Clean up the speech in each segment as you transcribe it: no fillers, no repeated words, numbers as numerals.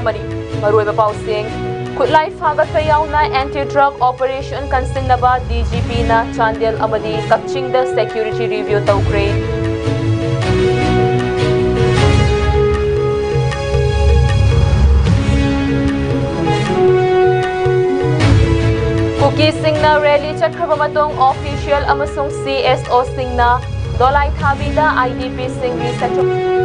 mani maruiba pausing kutlai fagat payauna anti-drug operation kansinnaba DGP na Chandel amadi Kakching da security review tawkre Cookie Singna rally Chakrabamatong official amasung CSO Singna Dolai Thabida IDP Sing Resettlement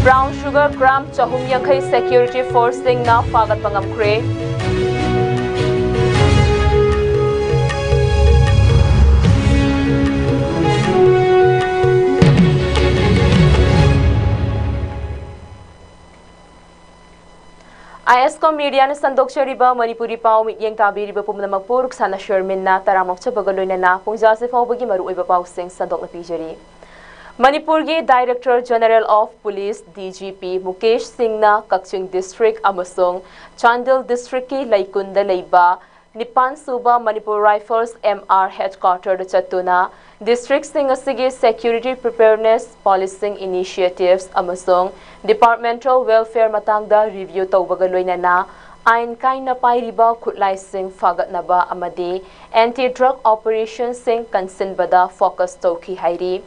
Brown sugar gram chahum yankai security force sing na fagat pangamkre ISCOM media na sandok chariba Manipuri pau mityeng tabiriba pumnamak puruk sana Sherman na taramok chabagaloy na pungja se faubagi maruiba pau sing sandok na pijari Manipur ki Director General of Police DGP Mukesh Singh na Kakching District amasung Chandel District ki Laikunda Leiba Nipan Suba Manipur Rifles MR Headquarter Chatuna District Singh asigi Security Preparedness Policing Initiatives amasung Departmental Welfare matangda review tawbagaloy na ain kain na pairiba kutlai sing fagat naba amadi anti-drug operation sing kansinbada focus tawki hairi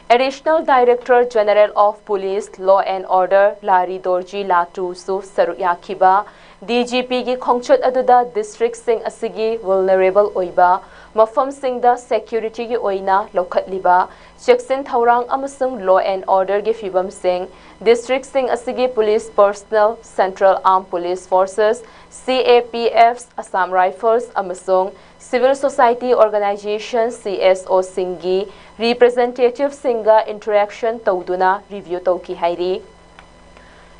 Additional Director General of Police Law and Order Lari Dorji Latu Su Saruyakiba DGP ki khongchat aduda district sing asigi vulnerable oiba mafam sing da security ki oina lokhatliba cheksin thaurang amasung law and order ki fibam sing district sing asigi police personnel Central Armed Police Forces CAPFs Assam Rifles amasung Civil Society Organization CSO Singi Representative Singa interaction tawduna review tawki hairi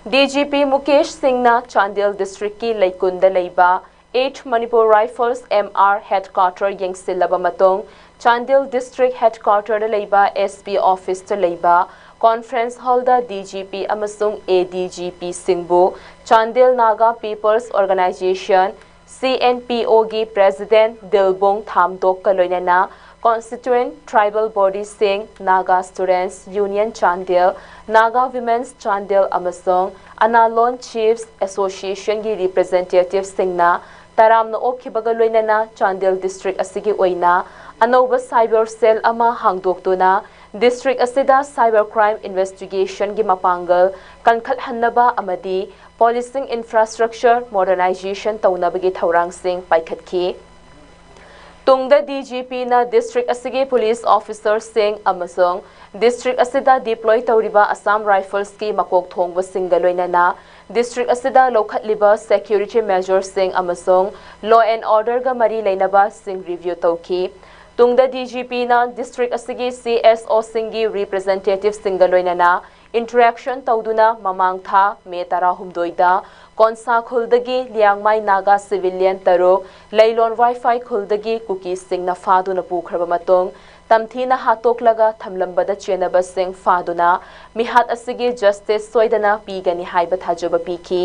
DGP Mukesh Singh na Chandel District ki Laikunda Leiba 8 Manipur Rifles MR Headquarter yengsilaba matong Chandel District Headquarter da Leiba SP Office da Leiba Conference Hall da DGP amasung ADGP Singbu Chandel Naga People's Organization CNPOG President Dilbong Thamdok kaloinana Constituent Tribal Bodies Sing Naga Students Union Chandel Naga Women's Chandel amasung Analon Chiefs Association gi representative Singna taramna okibagaloinana Chandel District asigi oina anoba cyber cell ama hangdoktuna district asida cybercrime investigation gi mapangal kankhat hannaba amadi policing infrastructure modernization taunabagi thaurang sing paikhatki tungda DGP na district asigi police officer sing amasung district asida deploy tawriba Assam Rifles ki makok thongba singaloina na district asida lokhatliba security measures sing amasung law and order ga mari leinaba sing review tawki tungda DGP na district asigi CSO singi representative singaloina na interaction tawduna mamang tha me tara humdoida konsa khuldagi liangmai naga civilian tarok leilon wifi khuldagi cookies sing na faduna pukhraba matong tamthina hatok laga thamlambada chenaba sing faduna mihat asigi justice soidana pigani haiba thajaba piki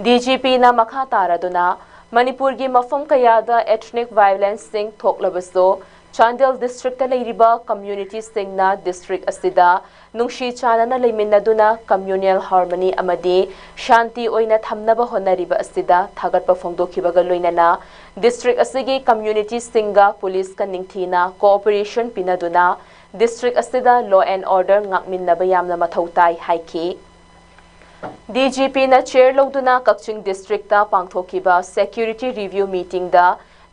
DGP na makha taraduna Manipur gi mafam kayada ethnic violence sing thoklabaso Chandel District leiriba community singna district asida nungshi chanana leiminaduna communal harmony amadi shanti oina thamnaba honariba asida thagatpa phongdokhibaga loinana district asigi community singa police ka ningthina cooperation pinaduna district asida law and order ngakminnaba yamna mathautai haiki DGP na chair loduna Kakching district ta pangthokiba security review meeting da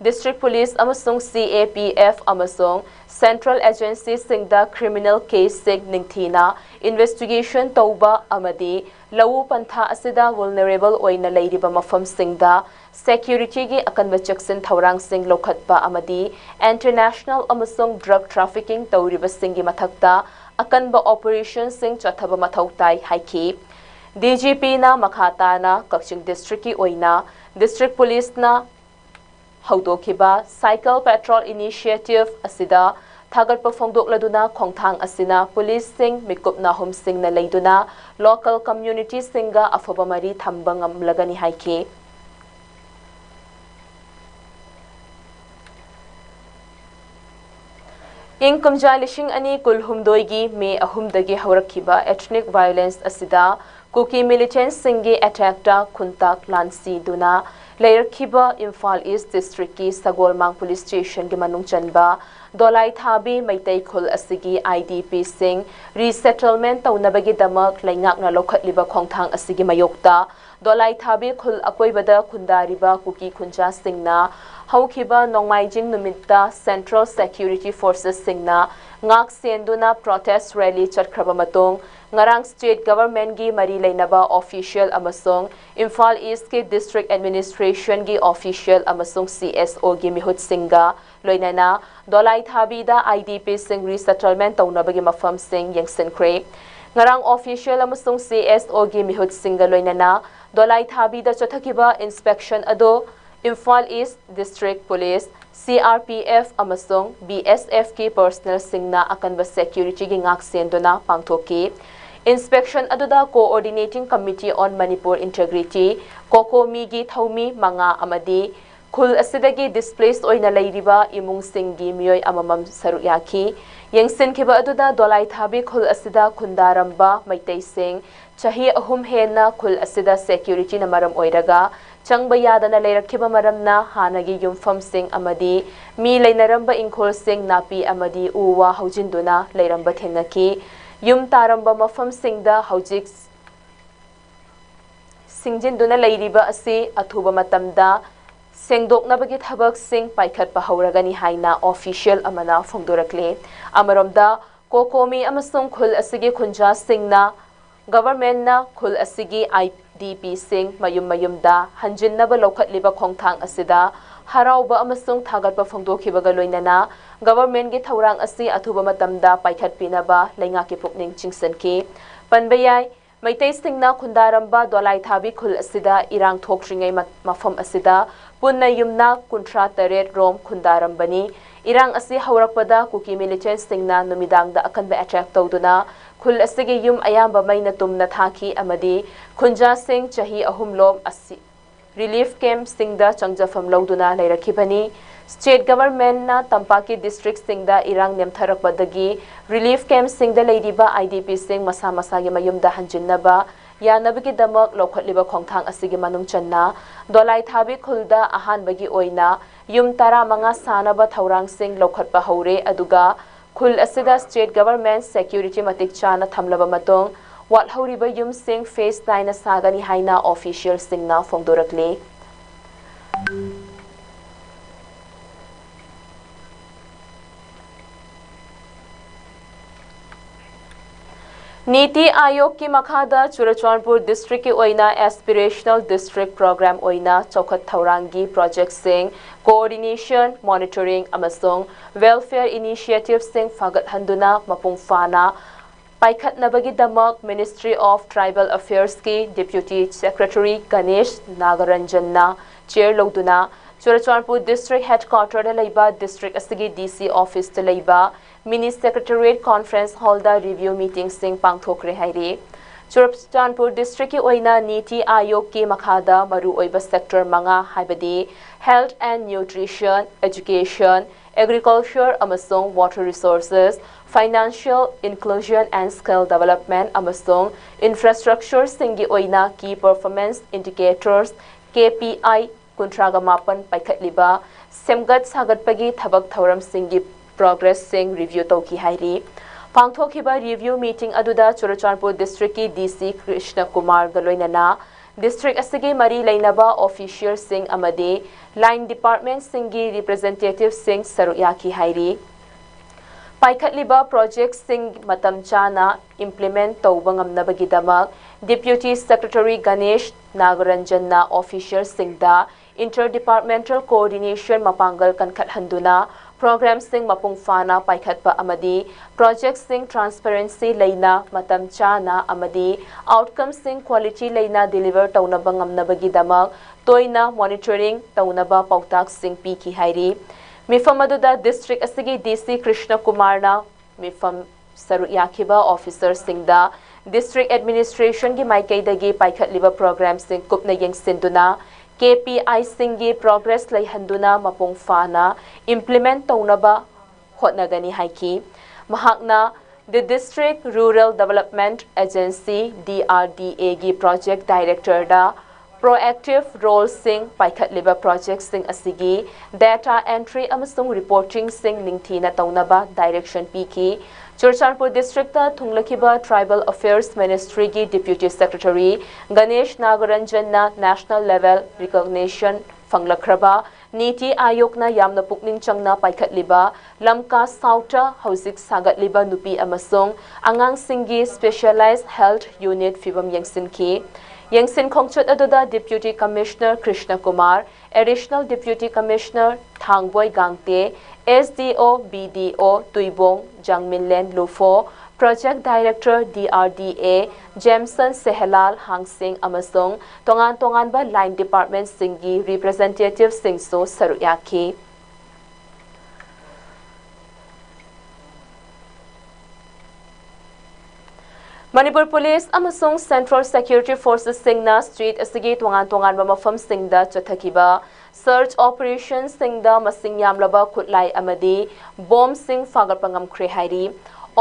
District Police amasung CAPF amasung Central Agency singda criminal case sing ningthina investigation tauba amadi lawu pantha asida vulnerable oina leiriba mafam singda security gi akanba chaksin thawrang sing lokhatba amadi international amasung drug trafficking tawriba singi mathakta akanba operation sing chathaba mathautai haiki DGP na makhata na Kakching district ki oina district police na haudokiba cycle patrol initiative asida thagat pafongdok laduna khongthang asina police sing mikup na hum sing na leiduna local community singa afaba mari thambangam lagani haike ing kumja lishing ani kulhumdoigi me ahumdagi haurakhiba ethnic violence asida Kuki militant singi attack da kuntak lansi duna Lairkiba Imphal East District ki Sagolmang Police Station ki manung chanba Dolai Thabi Maitai Khul asigi IDP sing Resettlement taunabagi damak laingak na lokhat liba khongthang asigi mayokta Dolai Thabi Khul akoibada khundariba Kuki khunja singna Haukiba Nongmaijing numitta Central Security Forces singna ngak senduna protest rally chatkraba matung ngarang state government gi mari leinaba official amasung Imphal East ki district administration gi official amasung CSO gi mihut singa loinana Dolai Thabi da IDP sing resettlement taunabagi mafam sing yangsen kre ngarang official amasung CSO gi mihut singa loinana Dolai Thabi da chathakiba inspection ado Imphal East District Police CRPF amasung BSF ki personal singna akanba security gi ngak sendona pangthoki inspection aduda coordinating committee on Manipur integrity kokomi gi thaumi manga amadi khul asidagi displaced oina leiriba imung singi miyoi amamam saruyaki yengsin khiba aduda Dolai Thabi khul asida khundaramba maitai sing chahi ahum hena khul asida security na maram oiraga changba yadana leirakhiba maramna hanagi yumfam sing amadi mi leinaramba ingkhol sing napi amadi uwa haujinduna leiramba thenaki yum taramba mafam singda haujik singjinduna leiriba asi athuba matamda sengdoknabagi thabak sing paikhatpa hauragani haina official amana phongdorakle amaromda kokomi amasung khul asigi khunja singna government na khul asigi IDP sing mayumda hanjinnaba lokhatliba khongthang asida harauba amasung thagatpa phongdokhibaga loinana government gi thaurang asi athuba matamda paikhatpinaba leingaki pukning chingsanki panbayai maitai singna khundaramba Dolai Thabi khul asida irang thokringai mafam asida punna yumna kuntra taret rom khundarambani irang asi haurakpada kuki militant singna numidangda akanba attract tawduna khul asigi yum ayamba maina tumna thaki amadi khunja sing chahi ahum lom asi relief camp singda changjafam lawduna leirakhibani state government na Tampaki district singda irang nemtharakpadagi relief camp singda leiriba IDP sing masa gi mayumda hanjinnaba yanabagi damak lokhatliba khongthang asigi manung channa Dolai Thabi khulda ahan bagi oina yum tara manga sanaba thaurang sing lokhatpa haure aduga khul asida state government security matik chana thamlaba matong wat hauriba yum sing phase 9 na sagani haina official singna phongdorakle Niti Ayog ki makhada Churachandpur district ki oina Aspirational district program oina chokhat thaurangi project sing coordination monitoring amasung welfare initiative sing fagat handuna mapung fana paikhat nabagi damak Ministry of Tribal Affairs ki Deputy Secretary Ganesh Nagaranjanna chair loduna Churachandpur district headquarter da leiba district asigi DC office da leiba Mini Secretariat Conference Hall da review meeting sing pangthokre hairi Churachandpur district ki oina Niti Ayog ki makhada maru oiba sector manga haibadi health and nutrition education agriculture amasung water resources financial inclusion and skill development amasung infrastructure singi oina key performance indicators KPI kuntraga mapan paikhatliba semgat sagatpagi thabak thauram singi progress sing review tauki hairi pangthokhiba review meeting aduda Churachandpur district ki DC Krishna Kumar galoinana district asigi mari lainaba official sing amadi line department singi representative sing saruyaki hairi paikhatliba project sing matam chana implement tawba ngamnabagidamak Deputy Secretary Ganesh Nagaranjanna official singda interdepartmental coordination mapangal kankhat handuna program sing mapung fana paikhatpa amadi project sing transparency leina matam chana amadi outcome sing quality leina deliver taunaba ngamnabagi damak toina monitoring taunaba pautak sing piki hairi mifam aduda district asigi DC Krishna Kumarna mifam saru yakiba officer singda District Administration ki maikaidagi paikhatliba program sing kupna yengsinduna KPI singi progress lay handuna mapung fana implement taunaba hotnagani haiki mahakna the District Rural Development Agency DRDA gi project director da proactive role sing paikhatliba project sing asigi data entry amasung reporting sing ningthina taunaba direction piki Churchanpur District Thunglakiba Tribal Affairs Ministry ki Deputy Secretary Ganesh Nagaranjanna National Level Recognition Fanglakraba Niti Ayokna Yamna Pukning Changna Paikhatliba Lamka Sauta Hausik Sagatliba Nupi Amasong Angang Singi Specialized Health Unit Fibam Yangsinki Yangsin Khongchut aduda Deputy Commissioner Krishna Kumar Additional Deputy Commissioner Thangboy Gangte SDO BDO Tuibong Jangminlen Lufo Project Director DRDA Jameson Sehelal Hangsing Amasong Tongan ba Line Department Singi Representative Singso Saruyaki Manipur Police amasung Central Security Forces singna street asigi tongan ba mafam singda chathakiba search operation singda masing yamlaba khutlai amadi bomb sing fagarpangam khre hairi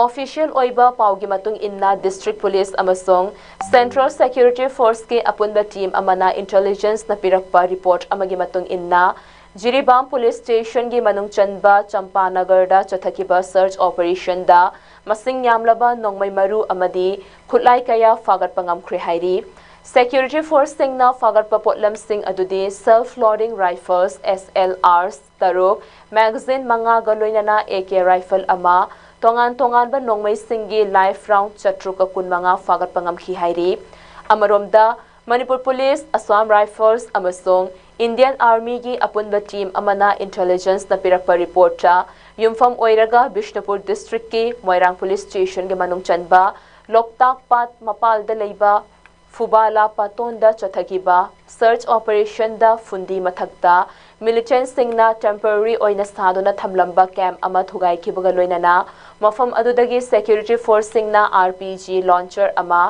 official oiba paugi matung inna district police amasung Central Security Force ke apunba team amana intelligence na pirakpa report amagi matung inna Jiribam Police Station gi manung chanba Champanagar da chathakiba search operation da masing yamlaba nongmai maru amadi khutlai kaya fagat pangam khre hairi security force singna fagat pa potlam sing adudi self loading rifles SLRs taruk magazine manga galoinana AK rifle ama tongan ba nongmai singi live round chatruka kun manga fagat pangam khi hairi amaromda Manipur Police Assam Rifles amasong Indian Army gi apunba team amana intelligence na pirakpa report cha yumfam oiraga Bishnupur district ki Moirang police station ge manung chanba Loktak Pat mapal da leiba Fubala patonda chathagiba search operation da fundi mathakta militant singna temporary oina saduna thamlamba camp ama thugai kibaga loinana mafam adudagi security force singna RPG launcher ama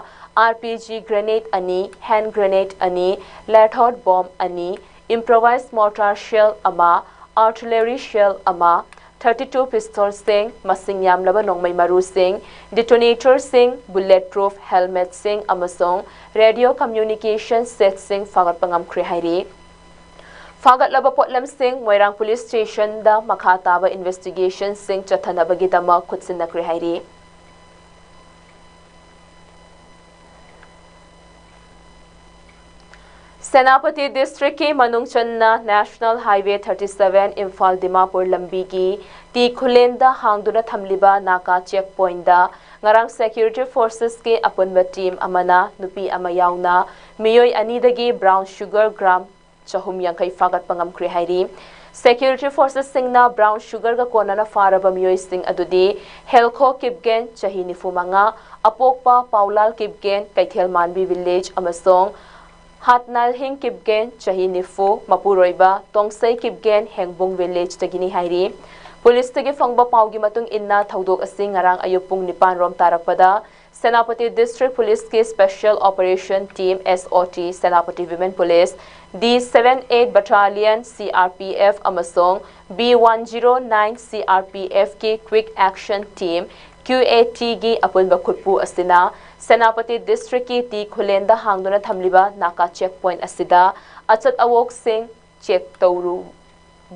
RPG grenade ani hand grenade ani lead hot bomb ani improvised mortar shell ama artillery shell ama 32 pistol sing masing yamlaba nongmai maru sing detonator sing bulletproof helmet sing amasong radio communication set sing fagat pangam khre hairi fagat laba potlam sing Moirang police station da makhata ba investigation sing chathanabagi dama khutsin na khre hairi Senapati District ke Manungchanna National Highway 37 Imphal Dimapur lambi ki ti khulenda hangduna thamliba naka checkpoint da ngarang security forces ke apunba team amana nupi amayauna miyoi anidagi brown sugar gram chahum yankai fagat pangam khre hairi security forces singna brown sugar ga konana faraba miyoi sing adudi helkho kipgen chahini fumanga apokpa paulal kipgen kaithel manbi village amasong Hatnal hing kipgen chahi nifu mapuroiba tongsai kipgen hengbung village tagini hairi police tagi fangba paugi matung inna thaudok asing ngarang ayupung nipan rom tarakpada Senapati District Police ke Special Operation Team SOT Senapati Women Police D78 Battalion CRPF amasong B109 CRPF ke Quick Action Team QAT gi apunba khutpu asina Senapati District ki ti khulenda hangduna thamliba naka checkpoint asida achat awok sing check tawru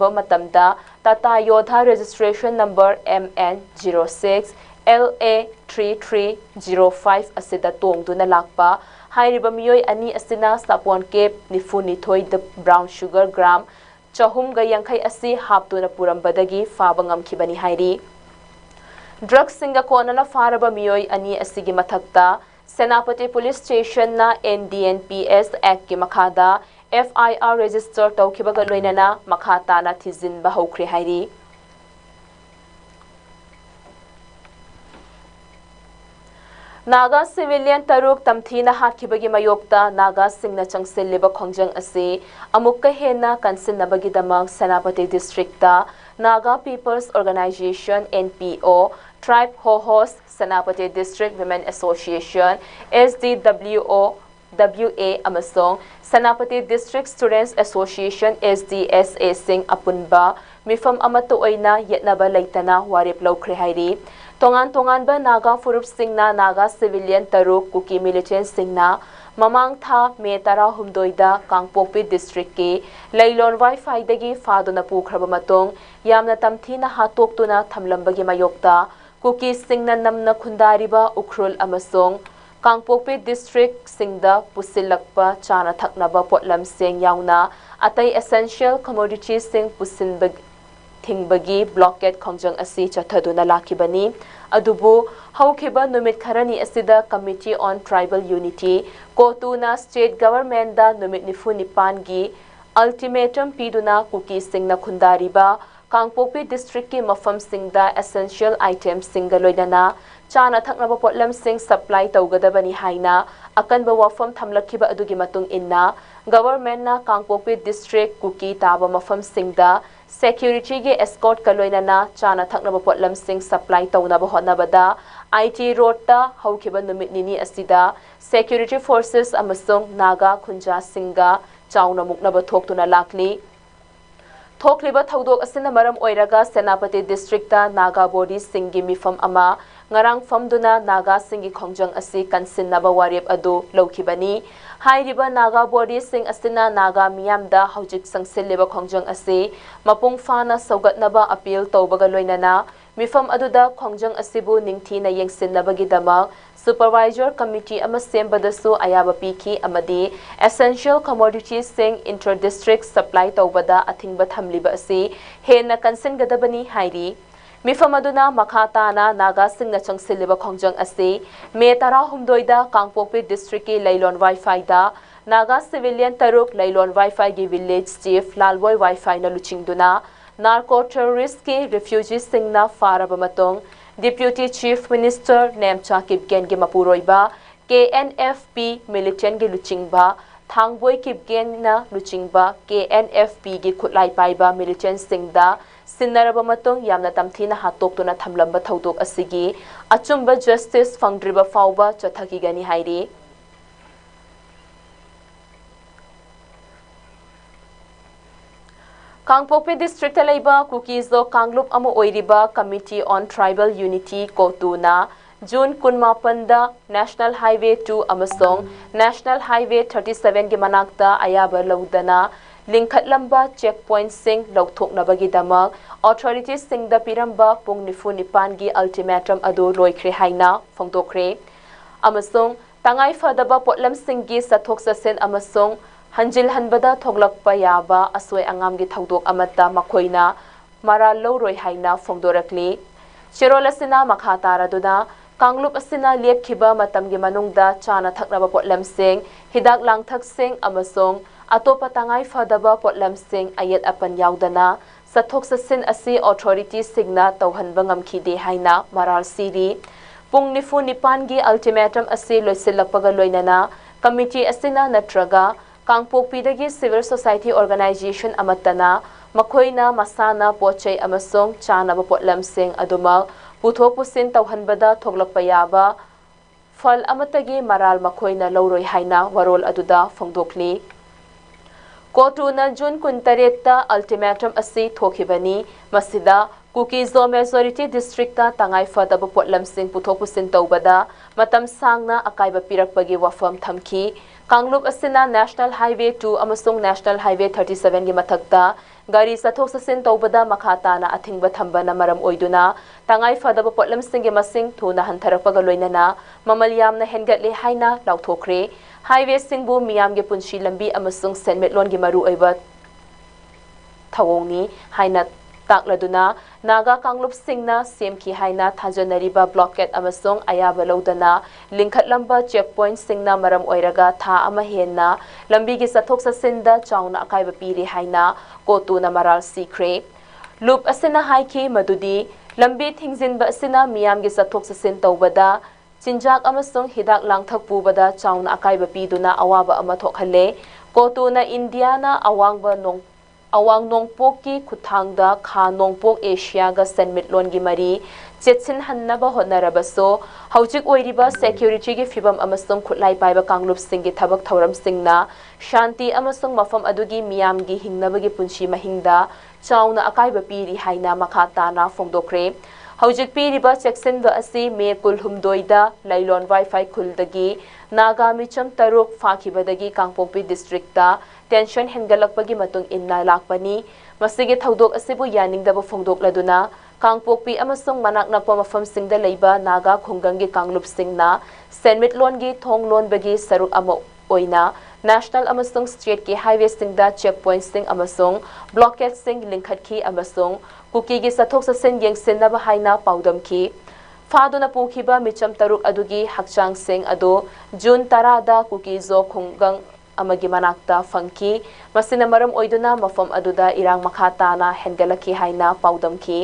ba matamda Tata Yodha registration number MN06 LA 3305 asida tongduna lakpa hairiba miyoi ani asina sapon cape nifuni the brown sugar gram chahum ga yankai asi haptuna purambadagi fabangam kibani hairi drugs singa konana faraba miyoi ani asigi mathakta Senapati Police Station na NDNPS Act ki makhada FIR register tawkibaga loinana makhata na thizin ba hokre hairi Naga civilian taruk tamthina hatkibagi mayokta Naga singna changselliba khongjang ase amukka hena kansinnabagi damak Senapati district ta Naga People's Organization NPO Tribe Ho-Hos Senapati District Women Association SDWO WA amasong Senapati District Students Association SDSA sing apunba mifam amato oina yetnaba laitana warip lawkhre hairi tongan ba Naga furup singna Naga civilian taruk kuki militant singna mamang tha me tara humdoida Kangpokpi district ki lailon wifi dagi faduna pukraba matong yamna tamthina hatoktuna thamlambagi mayokta kuki singna namna khundariba ukrul amasong Kangpokpi district singda pusilakpa chana thaknaba potlam sing yauna atai essential commodities sing pusinbag thingbagi blockade khongjang asi chathaduna lakibani adubu haukiba numit kharani asida Committee on Tribal Unity kotuna state government da numit nifu nipan gi ultimatum piduna kuki singna khundariba Kangpokpi district ki mafam singda essential items singaloidana chana thaknaba potlam sing supply tawgadabani haina akanba wafam thamlakhiba adugi matung inna government na Kangpokpi district kuki taba mafam singda security ge escort kaloinana chana thaknaba potlam sing supply tawnaba hotnabada IT road ta haukiba numit nini asida security forces amasong Naga khunja singa chauna muknaba thoktuna lakli Thokliba thaudok asina maram oiraga Senapati district ta Naga body singi mifam ama ngarang famduna Naga singi khongjang asi kansinnaba warip adu lawkibani hairiba Naga body sing asina Naga miyamda haujik sangsilliba khongjang asi mapung fana saugatnaba appeal tawbaga loinana mifam aduda khongjang asibu ningthina yengsinnabagi dama Supervisor Committee ama sembadasu ayaba piki amadi essential commodities sing inter-district supply tawbada athingba thamliba asi hena kansin gadabani hairi mifamaduna makhata na Naga singna changsilliba khongjang asi me tara humdoida Kangpokpi district ki lailon wifi da Naga civilian taruk lailon wifi gi village chief lalboy wifi na luchingduna narco terrorist ki refugee singna faraba matong Deputy Chief Minister Nemcha Kipgen gi mapuroiba KNFP militant gi luchingba thangboy Kipgen na luchingba KNFP gi khutlai paiba militant singda sinnaraba matong yamna tamthina hatoktuna thamlamba thaudok asigi achumba justice fangdriba fauba chathaki gani hairi Kangpokpi district laiba kukizo Kanglup amo oiriba Committee on Tribal Unity kotuna June 18 da National Highway 2 amasong National Highway 37 gi manakta ayaba laudana lingkhatlamba checkpoint sing lawthoknabagi damak authorities sing da piramba pung nifu nipan gi ultimatum adu loikhre haina phongdokre amasong tangai fadaba potlam sing gi sathok sasen amasong Hanjil hanbada thoglakpa yaba asoi angam gi thaudok amata makhoina maral loroi haina phongdorakli chirolasina makhatara duna Kanglup asina lepkhiba matam gi manungda chana thaknaba potlam sing hidak langthak sing amasong atopa tangai fadaba potlam sing ayat apan yaudana sathok sasin asi authority singna tawhanba ngamkhide haina maral siri pung nifu nipan gi ultimatum asi loisilakpaga loinana committee asina natraga Kangpokpi dagi civil society organization amatana makhoina masana pochai amasong chana ba potlam sing aduma puthok pusin tawhanbada thoglakpa yaba fal amatagi maral makhoina loroi haina warol aduda phongdokli kotuna June 18 ta ultimatum asi thokhibani masida Kuki Zo Majority District ta tangai fadaba potlamsing puthok pusin tawbada matam sangna akaiba pirakpagi wafam thamki Kanglup asina National Highway 2 amasung National Highway 37 gi mathakta gari sathok sasin tawbada makhata na athingba thamba na maram oiduna tangai fadaba potlamsing gi masing thuna hantarakpaga loinana mamalyam na hengatle haina lauthokre highway singbu miyam gi punshi lambi amasung senmetlon gi maru oiba thawongni haina takladuna naga Kanglup singna semki haina thajanariba blockade amasong ayaba lodana lingkhat lamba checkpoint singna maram oiraga tha ama henna lambi gi sathok sasinda chauna akaiba piri haina kotu na maral sikre loop asina haiki madudi lambi thingjinba asina miyam gi sathok sasin tawbada chinjak amasong hidak langthak pubada chauna akaiba piduna awaba ama thokhalle kotu na indiana awang nongpok ki kuthangda kha nongpok asia ga senmitlon gi mari chetsin hannaba honarabaso haujik oiriba security gi fibam amasong khutlai paiba Kanglup sing gi thabak thoram singna shanti amasong mafam adugi miyam gi hingnaba gi punshi mahingda chauna akaiba piri haina makhata na fongdokre haujik piriba cheksin ba asi me kul humdoida lailon wifi khuldagi naga micham taruk fakhibadagi Kangpokpi district ta tension hengalakpagi matung inna lakpani masigi thaudok asibu yaningdaba fongdokladuna Kangpokpi amasung manak nakpa mafam singda leiba naga khunggangi Kanglup singna senmitlon gi thonglon bagi saruk ama oina national amasung state ki highway singda checkpoint sing amasung blockade sing lingkhat ki amasung kuki gi sathok sasin yengsinnaba haina paudam ki Faduna pukhiba micham taruk adugi hakchang sing ado June 10 da kuki zo khunggang amagi manakta fangki masina maram oiduna mafam aduda irang makhata na hengalaki haina paudamki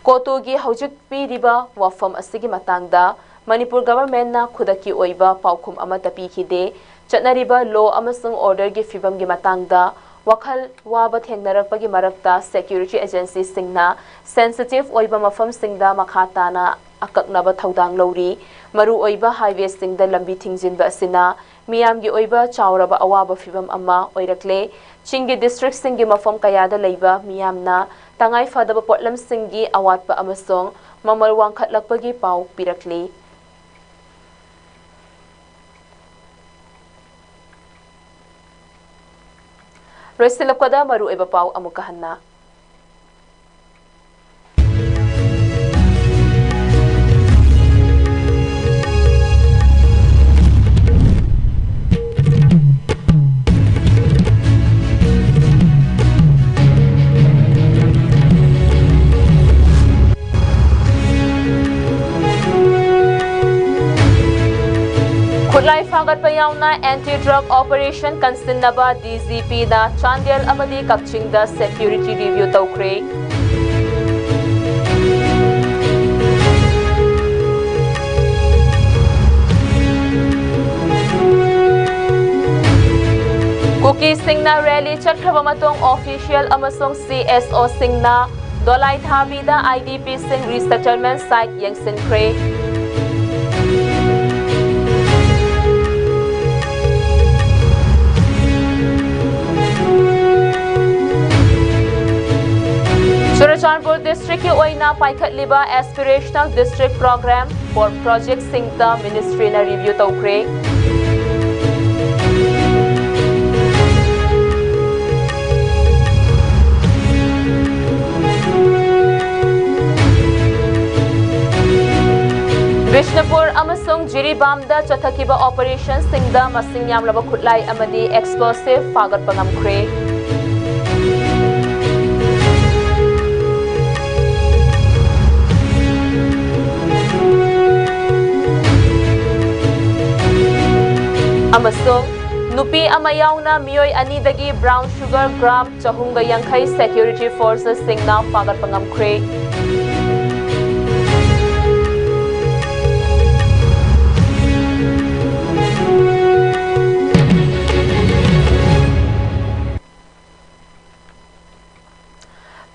kotugi haujik piriba wafam asigi matangda Manipur government na khudaki oiba paukhum ama tapikide chatnariba law amasung order gi fibam gi matangda wakhal waba thengnarakpagi marakta security agency singna sensitive oiba mafam singda makhata na akaknaba thaudang lori maru oiba highway singda lambi thingjinba asina miyamgi oiba chauraba awaba fibam amma oirakle chingi district singi mafam kayada leiba miyamna tangai fadaba potlam singi awatpa amasong mamal wangkhatlakpagi pau pirakle Resilapkada maru oiba pau amukahanna Kulai fagat payauna anti-drug operation kansinnaba DGP da Chandel amadi Kakchingda security review tawkre Kuki singna rally chakraba matong official amasong CSO singna dolai thabida IDP sing resettlement site yengsinkre Churachandpur district ki oina paikhatliba Aspirational district program for project singta ministry na review tawkre Vishnupur amasung Jiribamda chathakiba operation singda masing yamlaba khutlai amadi explosive fagat pangamkre amasung nupi amayauna miyoi anidagi brown sugar gram chahunga yangkai security forces singna fagat pangamkre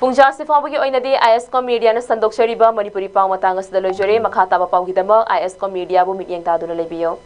Pungjasi fawagi oinadi ISCOM media na sandok shariba Manipuri pang matangas da lojore makata pa pawgidama ISCOM media bu mityeng taduna lebiyo